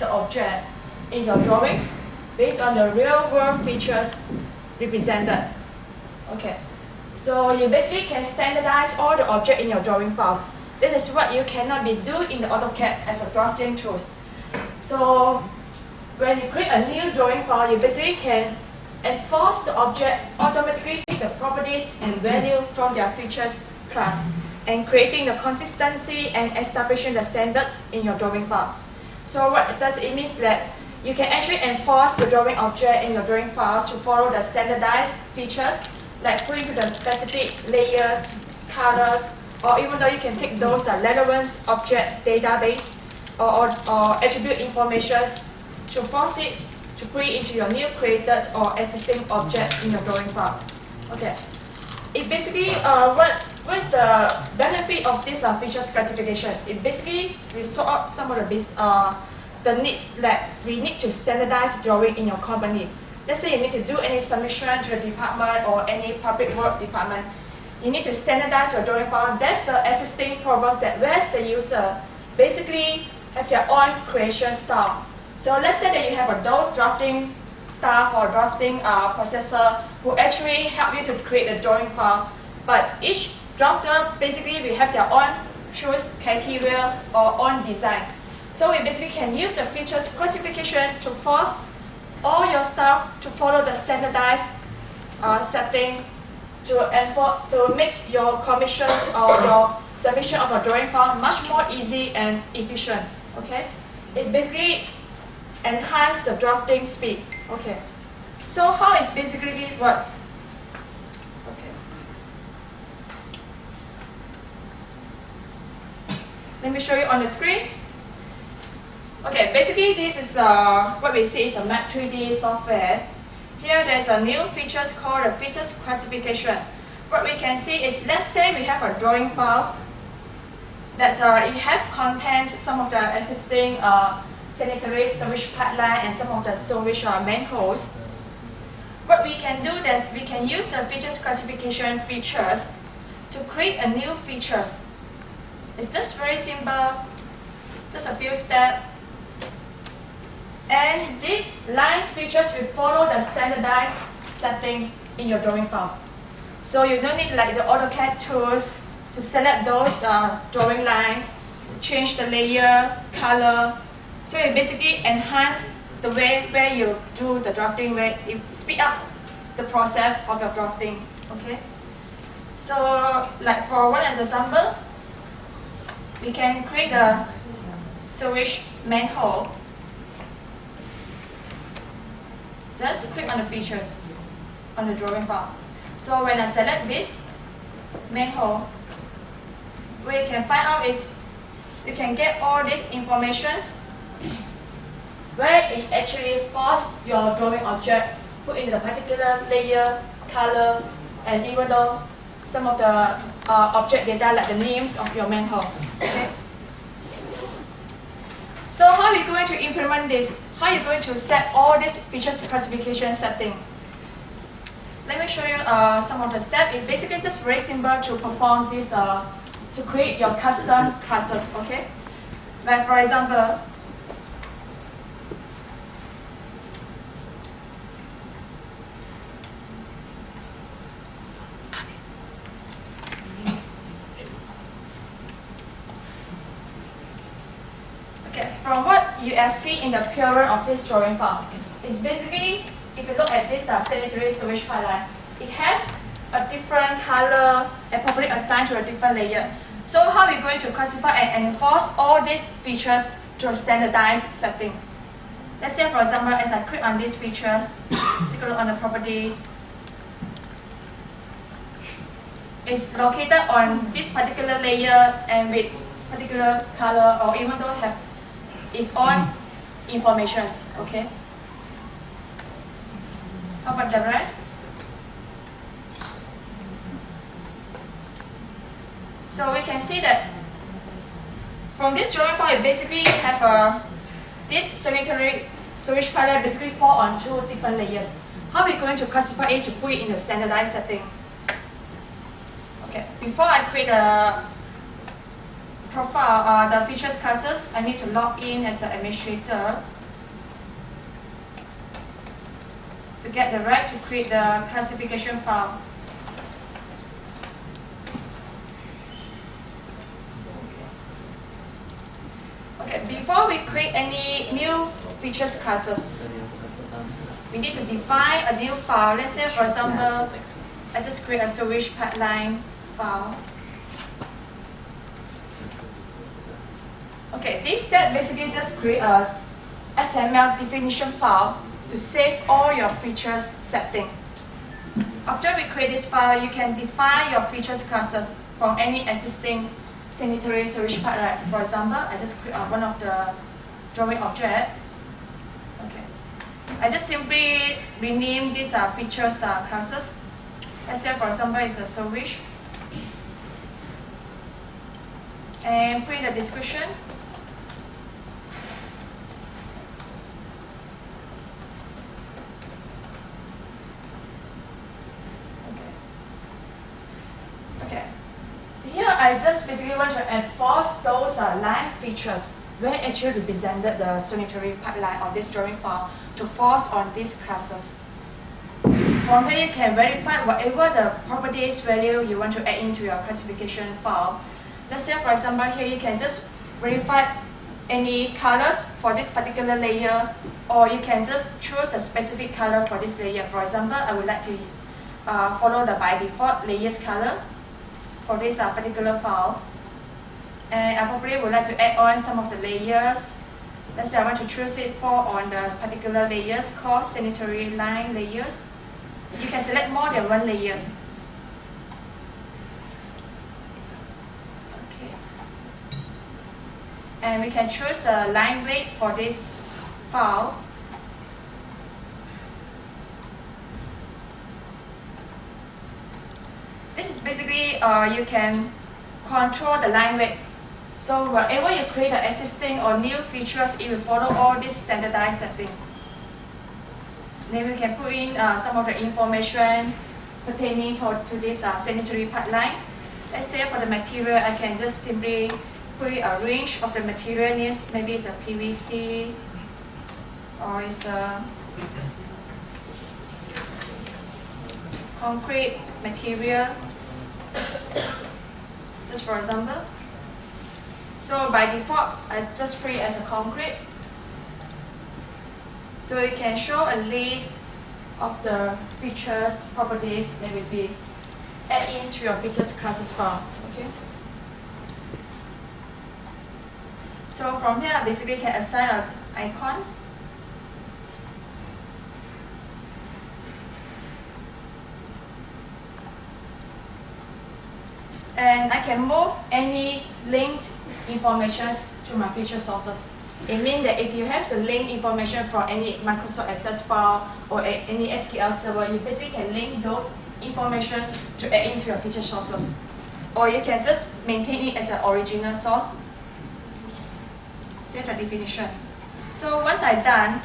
the object in your drawings based on the real-world features represented. Okay, so you basically can standardize all the objects in your drawing files. This is what you cannot be doing in the AutoCAD as a drafting tools. So when you create a new drawing file, you basically can enforce the object automatically take the properties and value from their features class, and creating the consistency and establishing the standards in your drawing file. So what does it mean? That you can actually enforce the drawing object in your drawing files to follow the standardized features, like putting to the specific layers, colors, or even though you can take those relevant object database or attribute information to force it to put it into your new created or existing object in your drawing file. Okay, it basically what's the benefit of this features classification? It basically resolve some of the needs that we need to standardize drawing in your company. Let's say you need to do any submission to a department or any public work department. You need to standardize your drawing file. That's the existing problems that where's the user basically have their own creation style. So let's say that you have a those drafting staff or drafting processor who actually help you to create the drawing file. But each drafter basically will have their own choice criteria or own design. So we basically can use the features classification to force all your staff to follow the standardized setting to make your commission or your submission of a drawing file much more easy and efficient. Okay, it basically enhance the drafting speed. Okay, so how is basically what? Okay, let me show you on the screen. Okay, basically this is what we see is a Map 3D software. Here there's a new features called the features classification. What we can see is, let's say we have a drawing file that it have contains some of the existing sanitary sewage pipeline and some of the sewage manholes. What we can do is we can use the features classification features to create a new features. It's just very simple, just a few steps. And these line features will follow the standardized setting in your drawing files. So you don't need like the AutoCAD tools to select those drawing lines, to change the layer, color. So you basically enhance the way where you do the drafting, where you speed up the process of your drafting. Okay. So like for one example, we can create a sewage manhole. Just click on the features on the drawing file. So when I select this manhole, what you can find out is you can get all these informations where it actually forces your drawing object put in the particular layer, color, and even though some of the object data like the names of your manhole. Okay. So how are we going to implement this? How are you going to set all these features classification setting? Let me show you some of the steps. It's basically just very simple to perform this, to create your custom classes, okay? Like for example, from what you see in the appearance of this drawing file, it's basically, if you look at this sanitary sewage pipeline, it has a different color and properly assigned to a different layer. So how are we going to classify and enforce all these features to a standardized setting? Let's say, for example, as I click on these features, take a look on the properties. It's located on this particular layer and with particular color, or even though have its own informations, okay? How about the rest? So we can see that from this drawing file, you basically have this sanitary sewage pipeline basically fall on two different layers. How are we going to classify it to put it in the standardized setting? Okay, before I create a profile, the features classes, I need to log in as an administrator. to get the right to create the classification file. Okay, before we create any new features classes, we need to define a new file. Let's say, for example, I just create a sewage pipeline file. Okay, this step basically just create a XML definition file to save all your features setting. After we create this file, you can define your features classes from any existing sanitary sewage pipeline. For example, I just create one of the drawing object. Okay, I just simply rename these features classes. Let's say, for example, it's a sewage, and put in the description. Here, I just basically want to enforce those line features where actually represented the sanitary pipeline of this drawing file to force on these classes. From here, you can verify whatever the properties value you want to add into your classification file. Let's say, for example, here you can just verify any colors for this particular layer, or you can just choose a specific color for this layer. For example, I would like to follow the by default layers color for this particular file, and I probably would like to add on some of the layers. Let's say I want to choose it for on the particular layers called sanitary line layers. You can select more than one layers. Okay, and we can choose the line weight for this file. This is basically, you can control the line weight. So whenever you create the existing or new features, it will follow all this standardized setting. Then we can put in some of the information pertaining to this sanitary pipeline. Let's say for the material, I can just simply put a range of the material needs. Maybe it's a PVC, or it's a concrete material, just for example. So by default, I just put it as a concrete. So you can show a list of the features, properties that will be added into your features classes file. Okay. So from here, basically you can assign icons. And I can move any linked information to my feature sources. It means that if you have the link information from any Microsoft Access file or any SQL server, you basically can link those information to add into your feature sources. Or you can just maintain it as an original source. Save the definition. So once I'm done,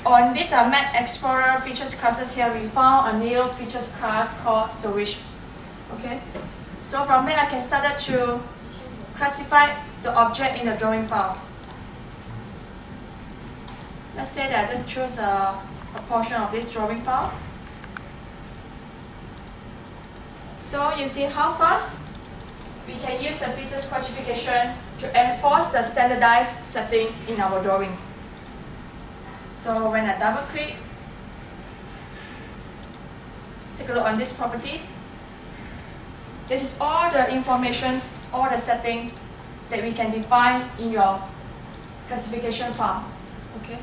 on this Map Explorer features classes here, we found a new features class called sewage. Okay. So from here, I can start to classify the object in the drawing files. Let's say that I just choose a portion of this drawing file. So you see how fast we can use the features classification to enforce the standardized setting in our drawings. So when I double click, take a look on these properties. This is all the information, all the settings that we can define in your classification file. Okay.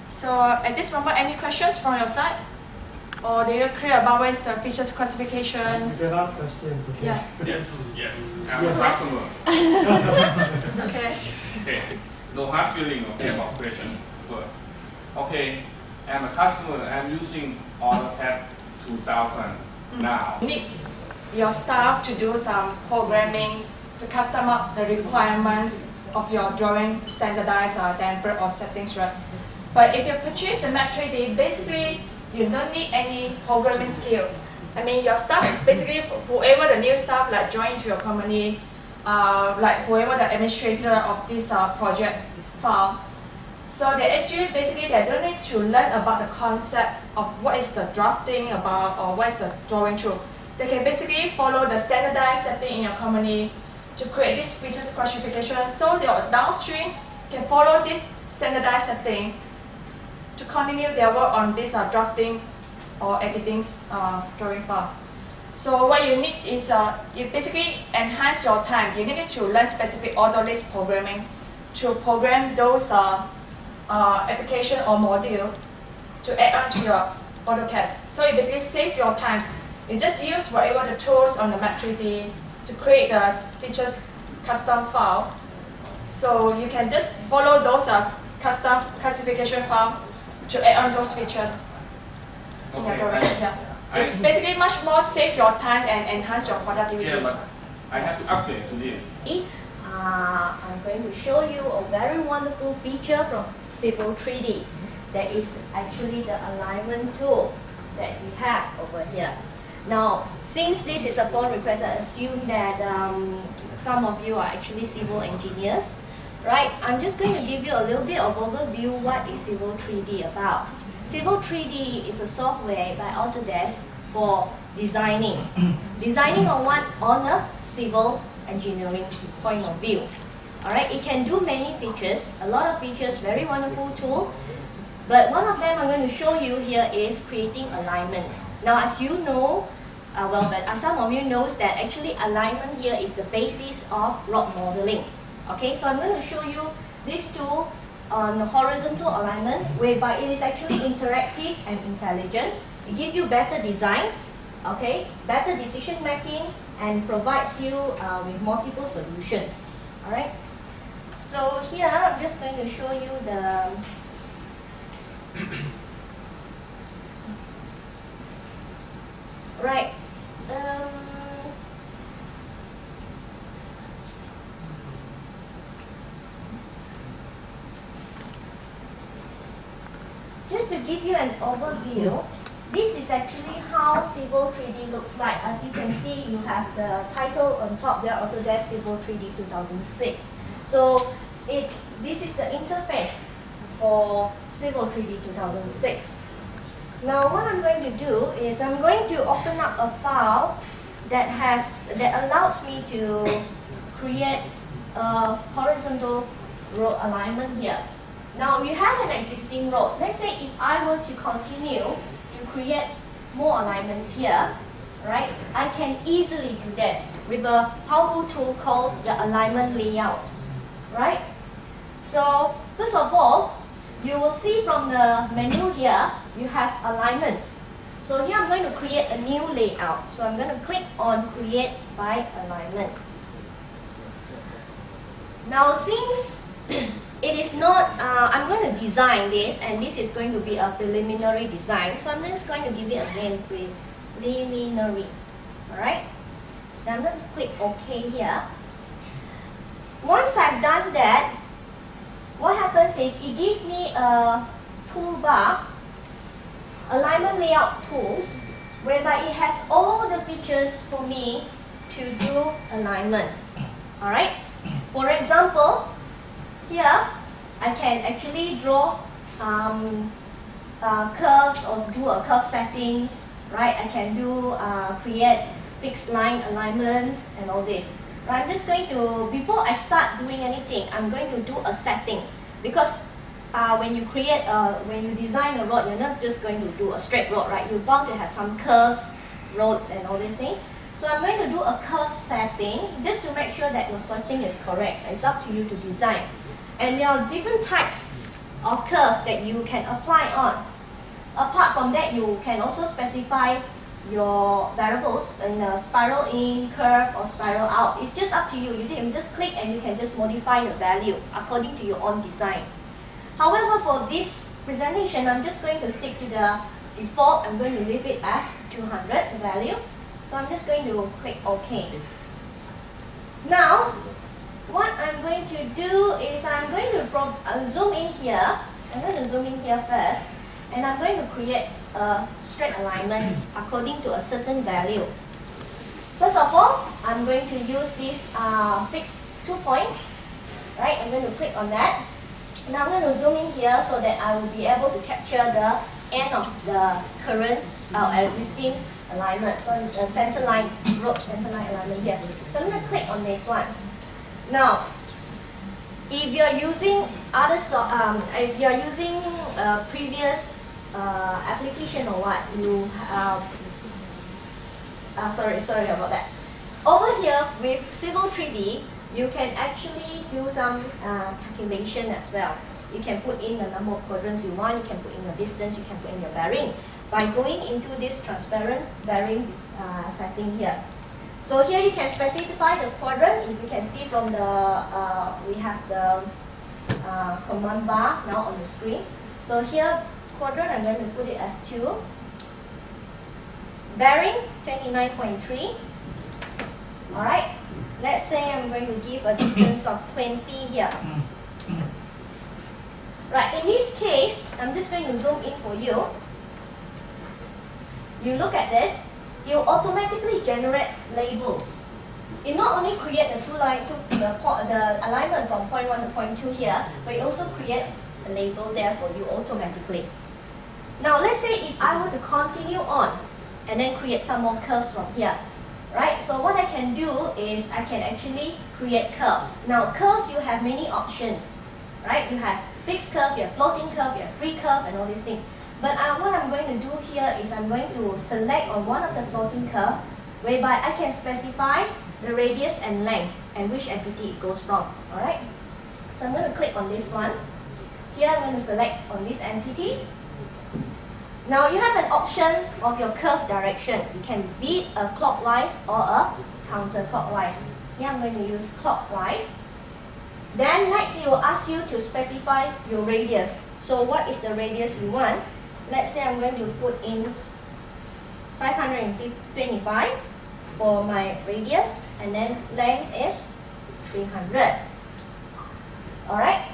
So at this moment, any questions from your side? Or do you clear about what is the features classifications? You can ask questions, okay? Yes. I'm a customer. Okay. Okay. No hard feeling, okay, about question first. Okay, I'm a customer. I'm using AutoCAD 2000 now. You need your staff to do some programming to custom up the requirements of your drawing standardized template or settings, right? But if you purchase a Map 3D, basically you don't need any programming skill. I mean, your staff, basically whoever the new staff like join to your company, like whoever the administrator of this project file. So they actually basically they don't need to learn about the concept of what is the drafting about or what is the drawing through. They can basically follow the standardized setting in your company to create this features classification, so your downstream can follow this standardized setting to continue their work on this drafting or editing drawing file. So what you need is you basically enhance your time. You need to learn specific Autodesk programming to program those application or module to add on to your AutoCAD. So you basically save your time. You just use whatever the tools on the Map 3D to create the features custom file. So you can just follow those custom classification file to add on those features in your drawing. Yeah. It's basically much more save your time and enhance your productivity. Yeah, but I have to upgrade to this. I'm going to show you a very wonderful feature from Civil 3D. That is actually the alignment tool that we have over here. Now, since this is upon request, I assume that some of you are actually civil engineers, right? I'm just going to give you a little bit of overview what is Civil 3D about. Civil 3D is a software by Autodesk for designing. Designing on what? On a civil engineering point of view. Alright, it can do many features, a lot of features, very wonderful tool. But one of them I'm going to show you here is creating alignments. Now, as you know, some of you knows that actually alignment here is the basis of rock modeling. Okay, so I'm going to show you this tool on horizontal alignment, whereby it is actually interactive and intelligent. It gives you better design, okay, better decision making, and provides you with multiple solutions. All right. So here I'm just going to show you the right. Just to give you an overview, this is actually how Civil 3D looks like. As you can see, you have the title on top there, Autodesk Civil 3D 2006. So this is the interface for Civil 3D 2006. Now what I'm going to do is I'm going to open up a file that allows me to create a horizontal road alignment here. Now you have an existing road. Let's say if I were to continue to create more alignments here, right? I can easily do that with a powerful tool called the alignment layout, right? So first of all, you will see from the menu here, you have alignments. So here I'm going to create a new layout. So I'm going to click on create by alignment. Now since it is not, I'm going to design this, and this is going to be a preliminary design. So I'm just going to give it again preliminary. Alright? Then I'm going to click OK here. Once I've done that, what happens is it gives me a toolbar, alignment layout tools, whereby it has all the features for me to do alignment. Alright? For example, here, I can actually draw curves or do a curve settings, right? I can do create fixed line alignments and all this. Right? I'm just going to, before I start doing anything, I'm going to do a setting, because when you design a road, you're not just going to do a straight road, right? You're bound to have some curves, roads, and all these things. So I'm going to do a curve setting just to make sure that your setting is correct. It's up to you to design. And there are different types of curves that you can apply on. Apart from that, you can also specify your variables in a spiral in, curve, or spiral out. It's just up to you. You can just click and you can just modify your value according to your own design. However, for this presentation, I'm just going to stick to the default. I'm going to leave it as 200, the value. So I'm just going to click OK. Now, what I'm going to do is I'm going to zoom in here. I'm going to zoom in here first, and I'm going to create a straight alignment according to a certain value. First of all, I'm going to use this fixed 2 points. Right, I'm going to click on that. Now I'm going to zoom in here so that I will be able to capture the end of the current existing alignment. So the center line, rope center line alignment here. So I'm going to click on this one. Now, if you're using if you're using previous application or what, you sorry about that. Over here with Civil 3D, you can actually do some calculation as well. You can put in the number of quadrants you want, you can put in the distance, you can put in your bearing by going into this transparent bearing setting here. So here you can specify the quadrant. If you can see from the, we have the command bar now on the screen. So here, quadrant, I'm going to put it as 2. Bearing, 29.3. Alright, let's say I'm going to give a distance of 20 here. Right, in this case, I'm just going to zoom in for you. You look at this, you automatically generate labels. It not only create the the alignment from point 1 to point 2 here, but it also create a label there for you automatically. Now let's say if I were to continue on and then create some more curves from here. Right, so what I can do is I can actually create curves. Now curves, you have many options. Right, you have fixed curve, you have floating curve, you have free curve and all these things. But what I'm going to do here is I'm going to select on one of the floating curve, whereby I can specify the radius and length and which entity it goes from. Alright, so I'm going to click on this one. Here I'm going to select on this entity. Now you have an option of your curve direction. You can be a clockwise or a counterclockwise. Here I'm going to use clockwise. Then next it will ask you to specify your radius. So what is the radius you want? Let's say I'm going to put in 525 for my radius, and then length is 300. Alright,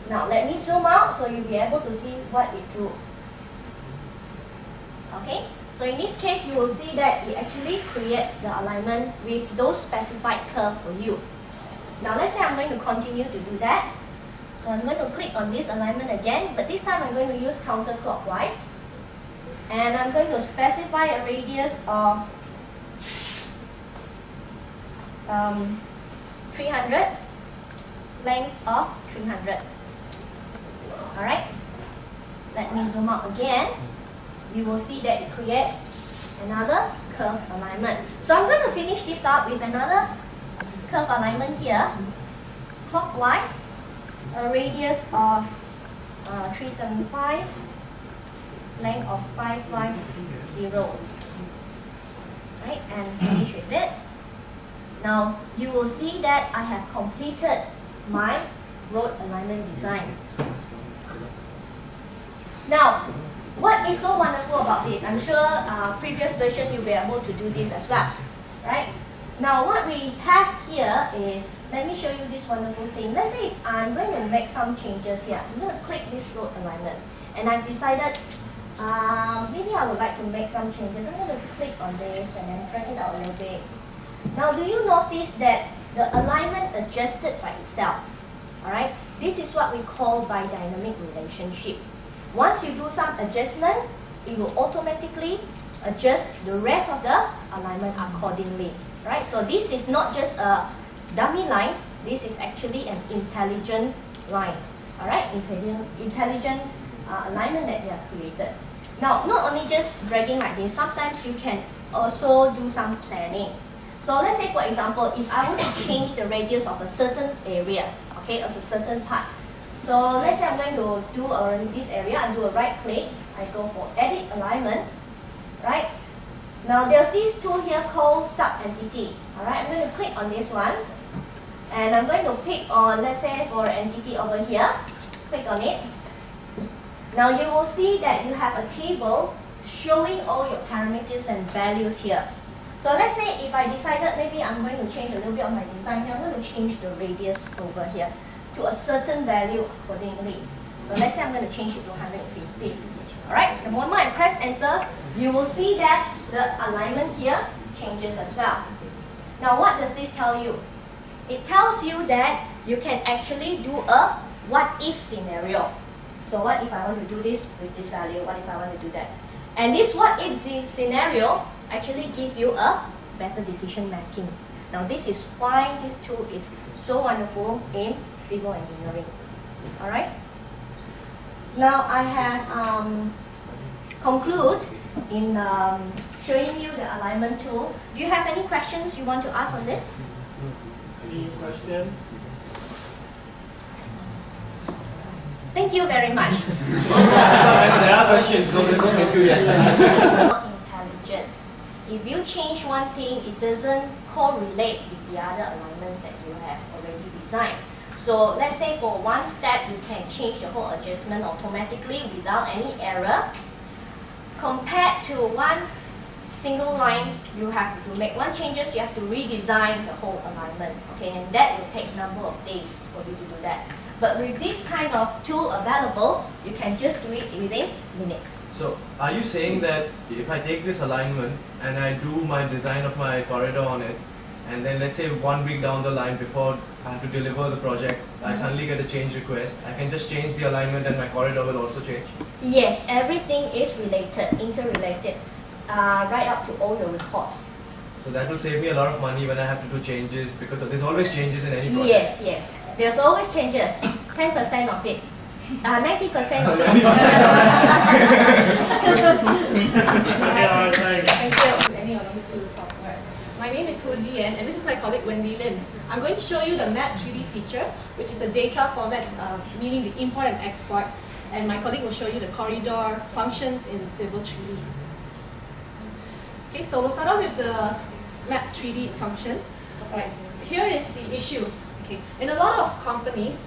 now let me zoom out so you'll be able to see what it drew. Okay, so in this case you will see that it actually creates the alignment with those specified curve for you. Now let's say I'm going to continue to do that. So I'm going to click on this alignment again, but this time I'm going to use counterclockwise. And I'm going to specify a radius of 300, length of 300. Alright, let me zoom out again. You will see that it creates another curve alignment. So I'm going to finish this up with another curve alignment here, clockwise. A radius of 375, length of 550. Right, and finish with it. Now you will see that I have completed my road alignment design. Now, what is so wonderful about this? I'm sure previous version you'll be able to do this as well, right? Now what we have here is, let me show you this wonderful thing. Let's say if I'm going to make some changes here. I'm going to click this road alignment, and I've decided maybe I would like to make some changes. I'm going to click on this and then drag it out a little bit. Now do you notice that the alignment adjusted by itself? Alright, this is what we call bidynamic relationship. Once you do some adjustment, it will automatically adjust the rest of the alignment accordingly. Right, so this is not just a dummy line, this is actually an intelligent line. Alright, intelligent alignment that you have created. Now, not only just dragging like this, sometimes you can also do some planning. So let's say, for example, if I were to change the radius of a certain area, okay, as a certain part. So let's say I'm going to do this area, I do a right click, I go for edit alignment, right? Now there's this tool here called sub-entity. Alright, I'm going to click on this one, and I'm going to pick on, let's say for entity over here, click on it. Now you will see that you have a table showing all your parameters and values here. So let's say if I decided maybe I'm going to change a little bit of my design here, I'm going to change the radius over here to a certain value accordingly. So let's say I'm going to change it to 150. Alright, the moment I press enter, you will see that the alignment here changes as well. Now what does this tell you? It tells you that you can actually do a what-if scenario. So what if I want to do this with this value? What if I want to do that? And this what-if scenario actually give you a better decision making. Now this is why this tool is so wonderful in civil engineering. Alright? Now I have conclude in showing you the alignment tool. Do you have any questions you want to ask on this? Any questions? Thank you very much. There are questions. No, thank you yet. Not intelligent. If you change one thing, it doesn't correlate with the other alignments that you have already designed. So let's say for one step, you can change the whole adjustment automatically without any error. Compared to one single line, you have to make one changes, you have to redesign the whole alignment. Okay, and that will take a number of days for you to do that. But with this kind of tool available, you can just do it within minutes. So, are you saying that if I take this alignment and I do my design of my corridor on it, and then let's say 1 week down the line before I have to deliver the project, I suddenly get a change request, I can just change the alignment and my corridor will also change? Yes, everything is related, interrelated, right up to all your reports. So that will save me a lot of money when I have to do changes, because there's always changes in any project. Yes, yes. There's always changes. 10% of it. 90% of it. Thank you. Any of these two software. My name is Hu Ziyan, and this is my colleague Wendy Lim. I'm going to show you the Map 3D feature, which is the data format, meaning the import and export. And my colleague will show you the corridor function in Civil 3D. Okay, so we'll start off with the Map 3D function. Alright, here is the issue. Okay, in a lot of companies,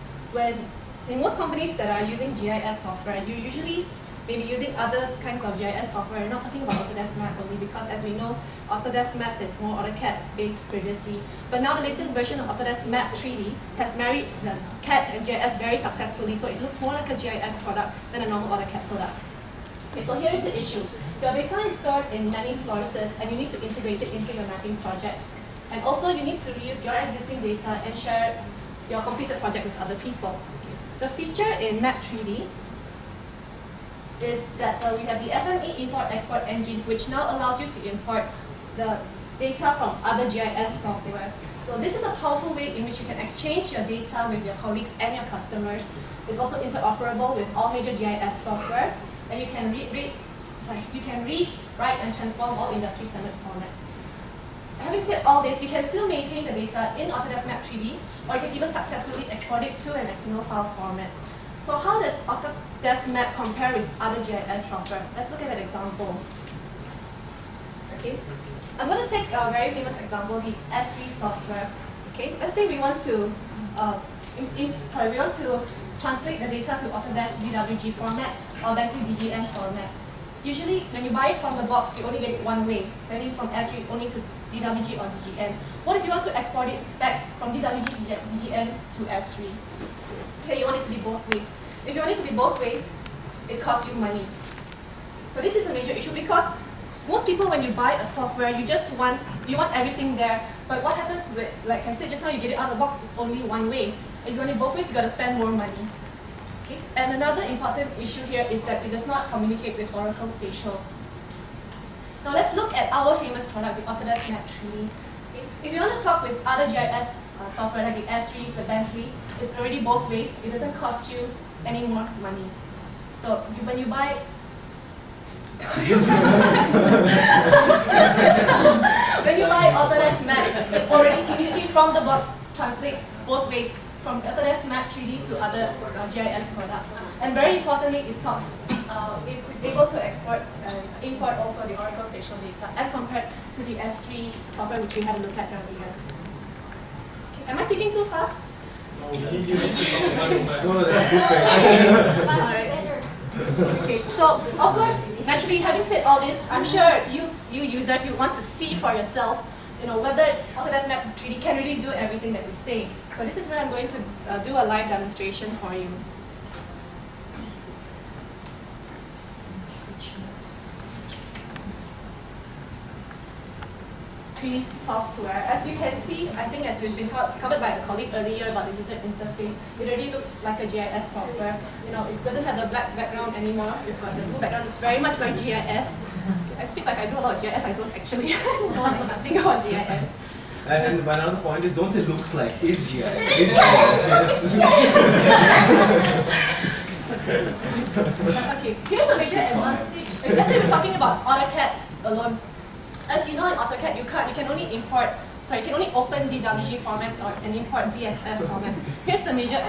in most companies that are using GIS software, you usually may be using other kinds of GIS software. We're not talking about Autodesk Map only, because as we know, Autodesk Map is more AutoCAD based previously. But now the latest version of Autodesk Map 3D has married the CAD and GIS very successfully, so it looks more like a GIS product than a normal AutoCAD product. Okay, so here's the issue. Your data is stored in many sources, and you need to integrate it into your mapping projects. And also, you need to reuse your existing data and share your completed project with other people. The feature in Map 3D is that we have the FME import-export engine, which now allows you to import the data from other GIS software. So this is a powerful way in which you can exchange your data with your colleagues and your customers. It's also interoperable with all major GIS software, and you can read, write, and transform all industry standard formats. Having said all this, you can still maintain the data in Autodesk Map 3D, or you can even successfully export it to an XML file format. So how does Autodesk Map compare with other GIS software? Let's look at an example. Okay, I'm going to take a very famous example, the S3 software. Okay, let's say we want to translate the data to Autodesk DWG format or Bentley DGN format. Usually, when you buy it from the box, you only get it one way. That means from S3 only to DWG or DGN. What if you want to export it back from DWG DGN to S3? Okay, you want it to be both ways. If you want it to be both ways, it costs you money. So this is a major issue, because most people, when you buy a software, you want everything there. But what happens with, like I said just now, you get it out of the box, it's only one way. If you want it both ways, you got to spend more money. Okay? And another important issue here is that it does not communicate with Oracle Spatial. Now let's look at our famous product, the Autodesk Map 3D. Okay? If you want to talk with other GIS software like the S3, the Bentley, it's already both ways. It doesn't cost you any more money. So when you buy when you buy Autodesk Map, it already immediately from the box translates both ways, from Autodesk Map 3D to other GIS products. And very importantly, it is able to export and import also the Oracle Spatial data as compared to the S3 software which we had a look at earlier. Okay, am I speaking too fast? Okay, so of course, naturally, having said all this, I'm sure you users, you want to see for yourself, whether Autodesk Map 3D can really do everything that we say. So this is where I'm going to do a live demonstration for you. tree software. As you can see, I think as we've been covered by the colleague earlier about the user interface, it already looks like a GIS software. You know, it doesn't have the black background anymore. We've got the blue background. It's very much like GIS. I speak like I know a lot of GIS. I don't actually know like nothing about GIS. And another point is, don't say looks like, is GIS. Is GIS, Okay, here's a major advantage. Let's say we're talking about AutoCAD alone. As you know, in AutoCAD, you can only you can only open DWG formats and import DXF formats. Here's the major,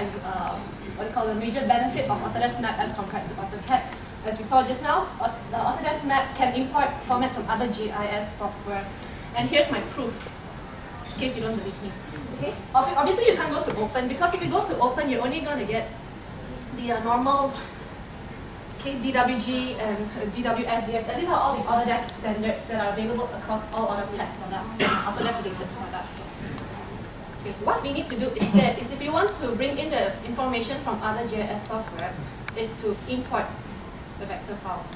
the major benefit of Autodesk Map as compared to AutoCAD. As we saw just now, the Autodesk Map can import formats from other GIS software. And here's my proof, in case you don't believe me. Okay? Obviously, you can't go to open, because if you go to open, you're only going to get the normal DWG and DWS, DXF. These are all the Autodesk standards that are available across all AutoCAD products and Autodesk-related products. Okay. What we need to do instead is, if you want to bring in the information from other GIS software, is to import the vector files.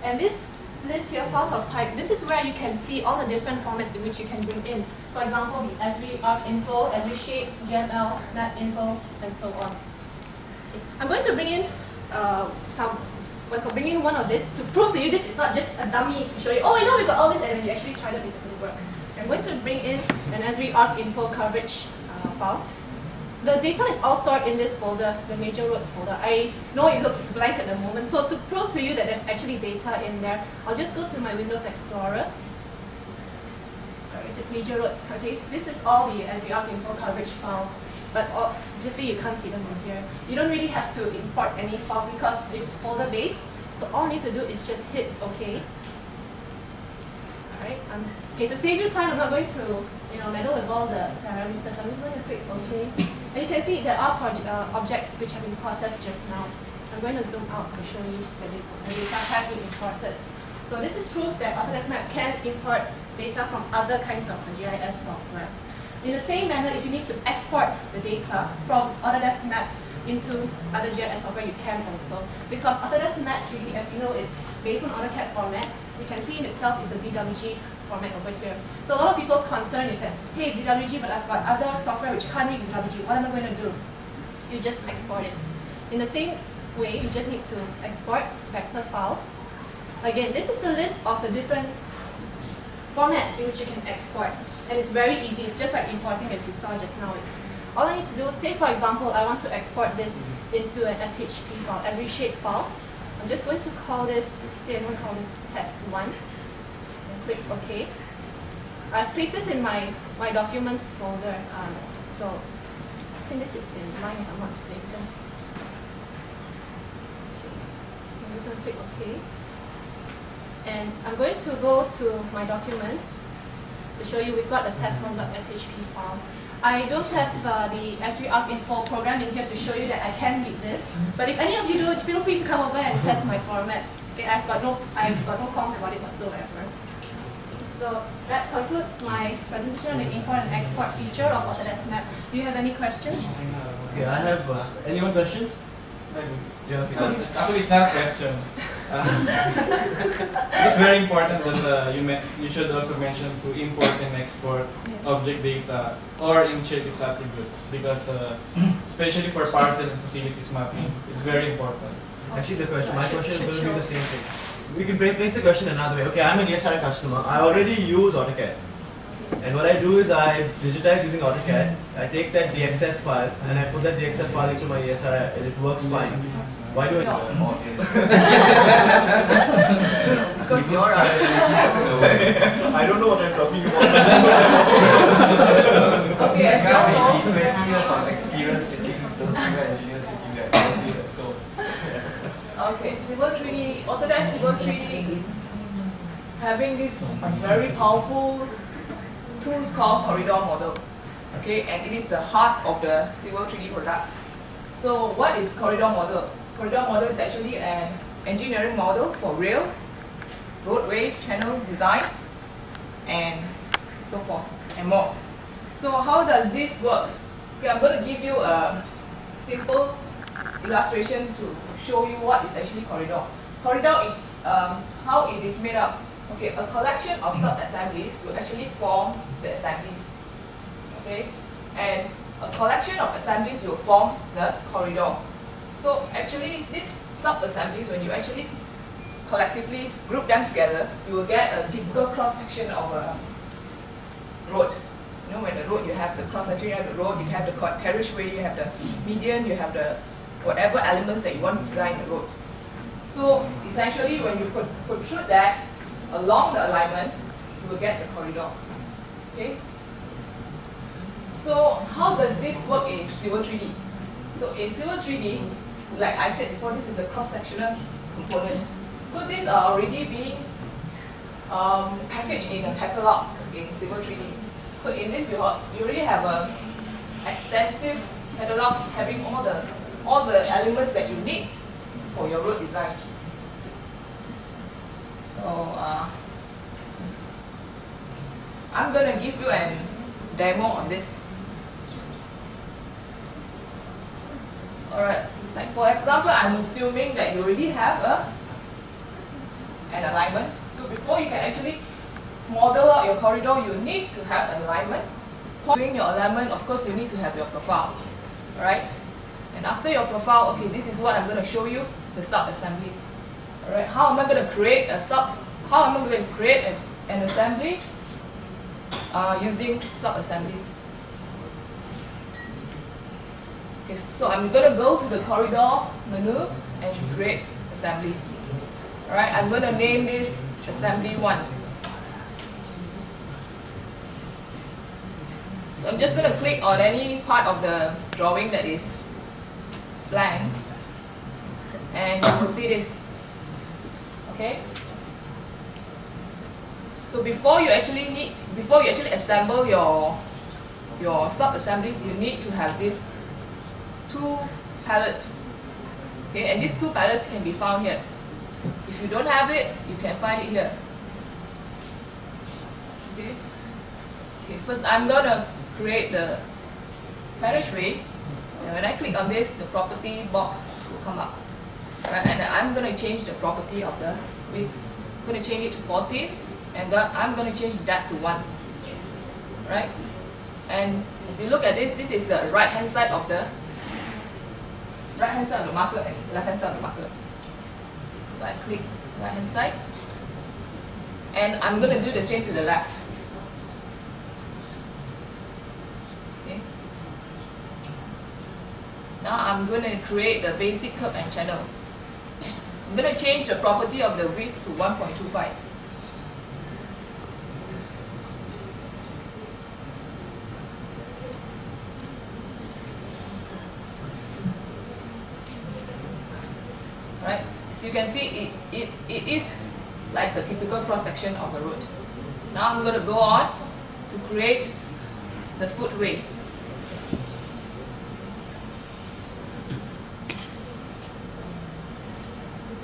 And this list here, files of type, this is where you can see all the different formats in which you can bring in. For example, the SV Arc Info, SV Shape, GML, Map Info, and so on. Okay. I'm going to bring in bring in one of this to prove to you this is not just a dummy to show you, oh, I know we've got all this, and when you actually try it, it doesn't work. I'm going to bring in an SV Arc Info coverage file. The data is all stored in this folder, the major roads folder. I know it looks blank at the moment, so to prove to you that there's actually data in there, I'll just go to my Windows Explorer. Where is it? Major roads. Okay, this is all the SV Arc Info coverage files. But obviously you can't see them from here. You don't really have to import any files because it's folder based. So all you need to do is just hit OK. Alright. Okay, to save you time, I'm not going to meddle with all the parameters. I'm just going to click OK. And you can see there are objects which have been processed just now. I'm going to zoom out to show you the data has been imported. So this is proof that Autodesk Map can import data from other kinds of GIS software. In the same manner, if you need to export the data from Autodesk Map into other GIS software, you can also. Because Autodesk Map 3D, as you know, it's based on AutoCAD format. You can see in itself is a DWG format over here. So a lot of people's concern is that, hey, it's DWG, but I've got other software which can't read DWG. What am I going to do? You just export it. In the same way, you just need to export vector files. Again, this is the list of the different formats in which you can export. And it's very easy. It's just like importing, as you saw just now. All I need to do, say for example, I want to export this into an SHP file, as reshape file. I'm just going to call this, say I'm going to call this test1, and click OK. I've placed this in my documents folder. So I think this is in mine if I'm not mistaken. So I'm just going to click OK. And I'm going to go to my documents to show you we've got the test1.shp file. I don't have the SV Arc Info program in here to show you that I can read this, but if any of you do, feel free to come over and test my format. Okay, I've got no qualms about it whatsoever. So that concludes my presentation on the import and export feature of Autodesk Map. Do you have any questions? Yeah, I have. Anyone questions? Yeah, Actually, it's not a question. It's very important that you should also mention to import and export object data or initiate its attributes, because especially for parcel and facilities mapping, it's very important. Actually, my question is going to be the same thing. We can place the question another way. Okay, I'm an ESRI customer. I already use AutoCAD. And what I do is I digitize using AutoCAD. I take that DXF file and I put that DXF file into my ESRI and it works fine. Why do I do that? Because you're I don't know what I'm talking about. Okay, example. 20 years of experience sitting, those civil engineers sitting there. Okay, Civil 3D, Autodesk Civil 3D is having this very powerful tools called corridor model. Okay, and it is the heart of the Civil 3D product. So what is corridor model? Corridor model is actually an engineering model for rail, roadway, channel design, and so forth, and more. So how does this work? Okay, I'm going to give you a simple illustration to show you what is actually corridor. Corridor is how it is made up. Okay, a collection of sub-assemblies will actually form the assemblies. Okay, and a collection of assemblies will form the corridor. So actually, these sub-assemblies, when you actually collectively group them together, you will get a typical cross-section of a road. You know, when the road, you have the cross-section, you have the road, you have the carriageway, you have the median, you have the whatever elements that you want to design the road. So essentially, when you protrude that along the alignment, you will get the corridor. Okay. So how does this work in Civil 3D? So in Civil 3D, like I said before, this is the cross-sectional components. So these are already being packaged in a catalog in Civil 3D. So in this, you already have a extensive catalogs having all the elements that you need for your road design. So I'm going to give you a demo on this. Alright, like for example, I'm assuming that you already have an alignment. So before you can actually model out your corridor, you need to have an alignment. Doing your alignment, of course, you need to have your profile. Alright? And after your profile, okay, this is what I'm going to show you, the sub-assemblies. Alright, how am I going to create an assembly using sub-assemblies? Okay, so I'm going to go to the corridor menu and create assemblies. Alright, I'm going to name this assembly 1. So I'm just going to click on any part of the drawing that is blank, and you will see this. Okay. So before you actually assemble your sub-assemblies, you need to have these 2 palettes. Okay, and these 2 palettes can be found here. If you don't have it, you can find it here. Okay. Okay. First, I'm gonna create the carriageway, and when I click on this, the property box will come up. Right, and I'm gonna change the property of the width. I'm gonna change it to 14, and I'm gonna change that to 1. Right, and as you look at this, this is the right-hand side of the marker and left-hand side of the marker. So I click right-hand side, and I'm going to do the same to the left. Okay. Now I'm going to create the basic curve and channel. I'm going to change the property of the width to 1.25. Right? As you can see, it is like the typical cross-section of a road. Now I'm going to go on to create the footway.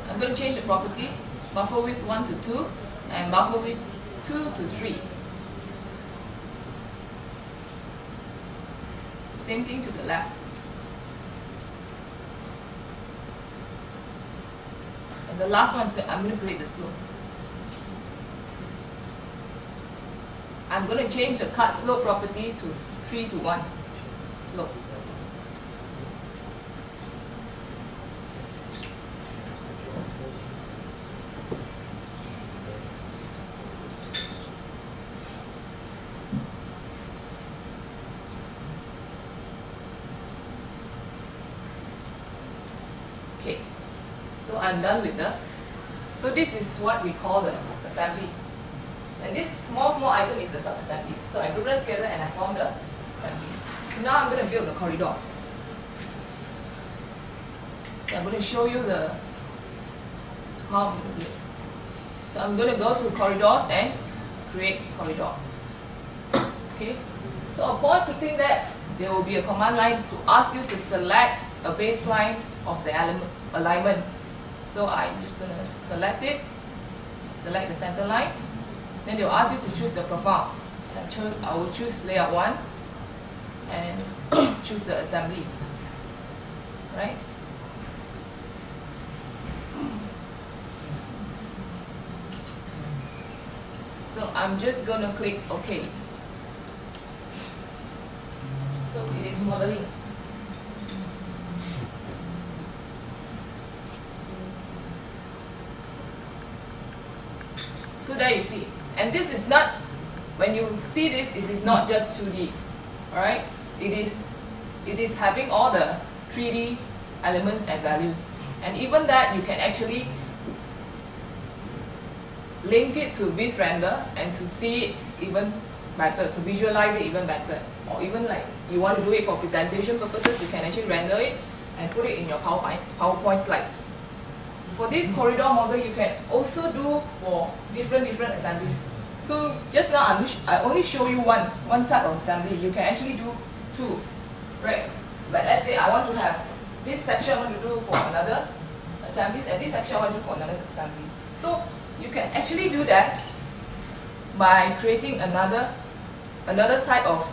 I'm going to change the property, buffer width 1 to 2, and buffer width 2 to 3. Same thing to the left. And the last one is I'm going to create the slope. I'm going to change the cut slope property to 3 to 1 slope. Okay, so I'm done with so this is what we call the assembly. And this small item is the sub-assembly. So I group them together and I form the assemblies. So now I'm going to build the corridor. So I'm going to show you how I'm going to do it. So I'm going to go to corridors and create corridor. Okay. So upon clicking that, there will be a command line to ask you to select a baseline of the alignment. So I'm just going to select it, select the center line. Then they will ask you to choose the profile. I will choose layout 1 and choose the assembly. Right? So I'm just going to click OK. So it is modeling. So there you see. And this is not, when you see this, it is not just 2D. Alright? It is having all the 3D elements and values. And even that, you can actually link it to this render and to see it even better, to visualize it even better. Or even like you want to do it for presentation purposes, you can actually render it and put it in your PowerPoint slides. For this corridor model, you can also do for different assemblies. So just now I only show you one type of assembly. You can actually do two, right? But let's say I want to have this section I want to do for another assemblies, and this section I want to do for another assembly. So you can actually do that by creating another type of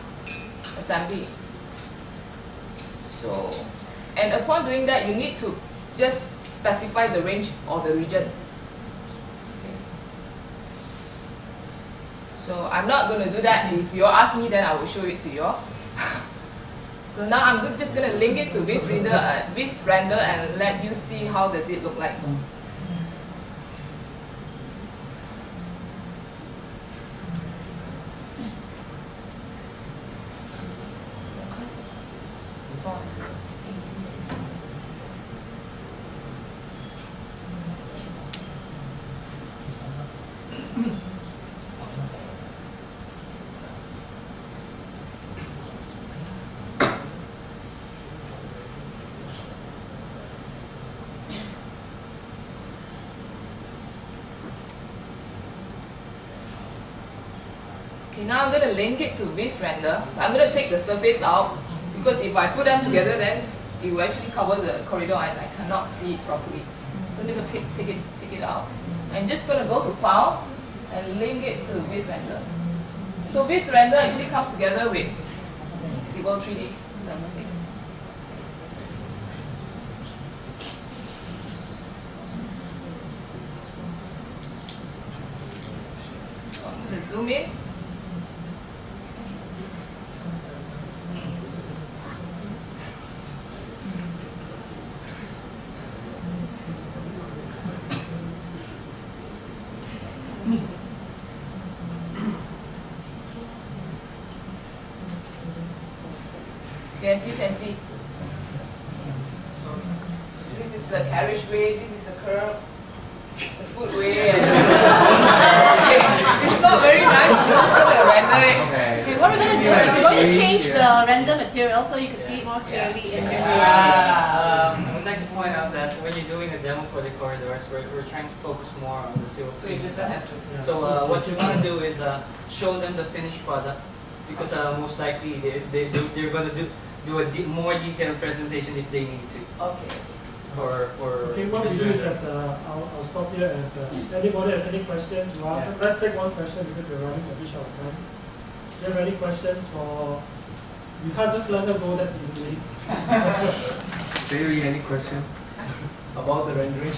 assembly. So, and upon doing that, you need to just specify the range or the region. Okay. So I'm not going to do that. If you ask me, then I will show it to you. So now I'm just going to link it to this render and let you see how does it look like. Okay, now I'm going to link it to this render. I'm going to take the surface out because if I put them together, then it will actually cover the corridor and I cannot see it properly. So I'm going to take it out. I'm just going to go to File and link it to this render. So this render actually comes together with Civil 3D. So I'm going to zoom in. As you can see, this is the carriageway, this is the curb, the footway. It's not very nice, I'm just going to render it. Okay, what we're going to do is we're going to change the render material so you can see it more clearly in your I would like to point out that when you're doing a demo for the corridors, we're trying to focus more on the civil. So you just have to. So what you want to do is show them the finished product, because most likely they're going to do a more detailed presentation if they need to. Okay. Okay, what we do is that I'll stop here, and anybody has any questions to ask? Let's take one question because we're running a bit short of time. Do you have any questions for? You can't just let them go that easily. Say any question? About the rendering.